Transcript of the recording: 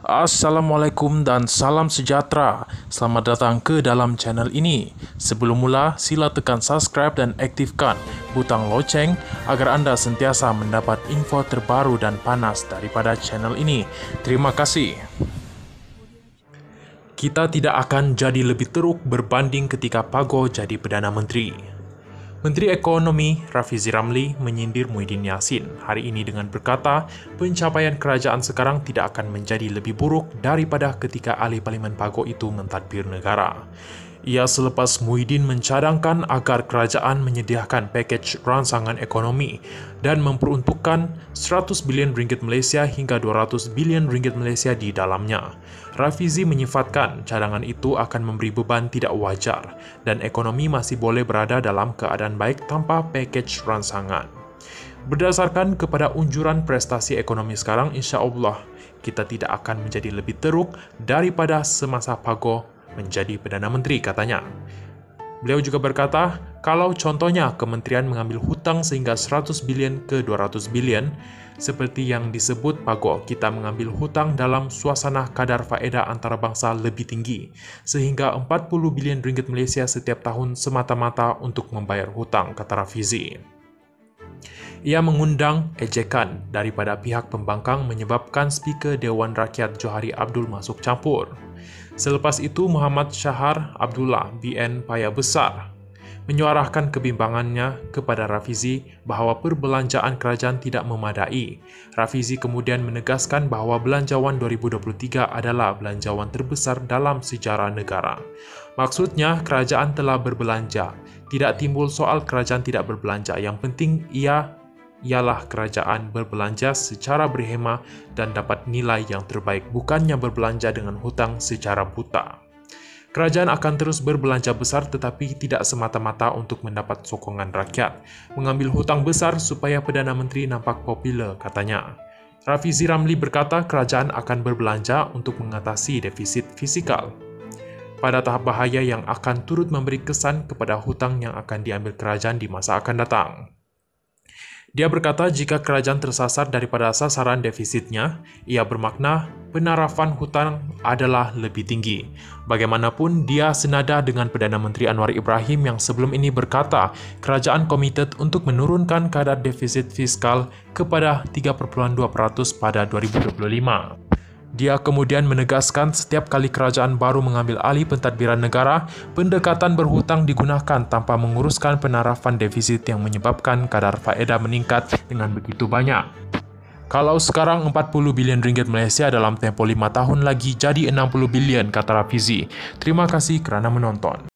Assalamualaikum dan salam sejahtera. Selamat datang ke dalam channel ini. Sebelum mula, sila tekan subscribe dan aktifkan butang loceng agar anda sentiasa mendapat info terbaru dan panas daripada channel ini. Terima kasih. Kita tidak akan jadi lebih teruk berbanding ketika Pago jadi Perdana Menteri. Menteri Ekonomi Rafizi Ramli menyindir Muhyiddin Yassin hari ini dengan berkata, pencapaian kerajaan sekarang tidak akan menjadi lebih buruk daripada ketika ahli Parlimen Pago itu mentadbir negara. Ia selepas Muhyiddin mencadangkan agar kerajaan menyediakan pakej rangsangan ekonomi dan memperuntukkan 100 bilion ringgit Malaysia hingga 200 bilion ringgit Malaysia di dalamnya. Rafizi menyifatkan cadangan itu akan memberi beban tidak wajar dan ekonomi masih boleh berada dalam keadaan baik tanpa pakej rangsangan. Berdasarkan kepada unjuran prestasi ekonomi sekarang, insya Allah kita tidak akan menjadi lebih teruk daripada semasa Pago menjadi Perdana Menteri, katanya. Beliau juga berkata, kalau contohnya kementerian mengambil hutang sehingga 100 bilion ke 200 bilion, seperti yang disebut Pago, kita mengambil hutang dalam suasana kadar faedah antarabangsa lebih tinggi, sehingga 40 bilion ringgit Malaysia setiap tahun semata-mata untuk membayar hutang, kata Rafizi. Ia mengundang ejekan daripada pihak pembangkang menyebabkan Speaker Dewan Rakyat Johari Abdul masuk campur. Selepas itu, Muhammad Shahar Abdullah BN Paya Besar menyuarakan kebimbangannya kepada Rafizi bahawa perbelanjaan kerajaan tidak memadai. Rafizi kemudian menegaskan bahawa belanjawan 2023 adalah belanjawan terbesar dalam sejarah negara. Maksudnya, kerajaan telah berbelanja. Tidak timbul soal kerajaan tidak berbelanja. Yang penting ialah kerajaan berbelanja secara berhema dan dapat nilai yang terbaik, bukannya berbelanja dengan hutang secara buta. Kerajaan akan terus berbelanja besar tetapi tidak semata-mata untuk mendapat sokongan rakyat. Mengambil hutang besar supaya Perdana Menteri nampak popular, katanya. Rafizi Ramli berkata kerajaan akan berbelanja untuk mengatasi defisit fiskal pada tahap bahaya yang akan turut memberi kesan kepada hutang yang akan diambil kerajaan di masa akan datang. Dia berkata jika kerajaan tersasar daripada sasaran defisitnya, ia bermakna penarafan hutang adalah lebih tinggi. Bagaimanapun, dia senada dengan Perdana Menteri Anwar Ibrahim yang sebelum ini berkata kerajaan komited untuk menurunkan kadar defisit fiskal kepada 3.2% pada 2025. Dia kemudian menegaskan setiap kali kerajaan baru mengambil alih pentadbiran negara, pendekatan berhutang digunakan tanpa menguruskan penarafan defisit yang menyebabkan kadar faedah meningkat dengan begitu banyak. Kalau sekarang 40 bilion ringgit Malaysia dalam tempoh 5 tahun lagi jadi 60 bilion, kata Rafizi. Terima kasih kerana menonton.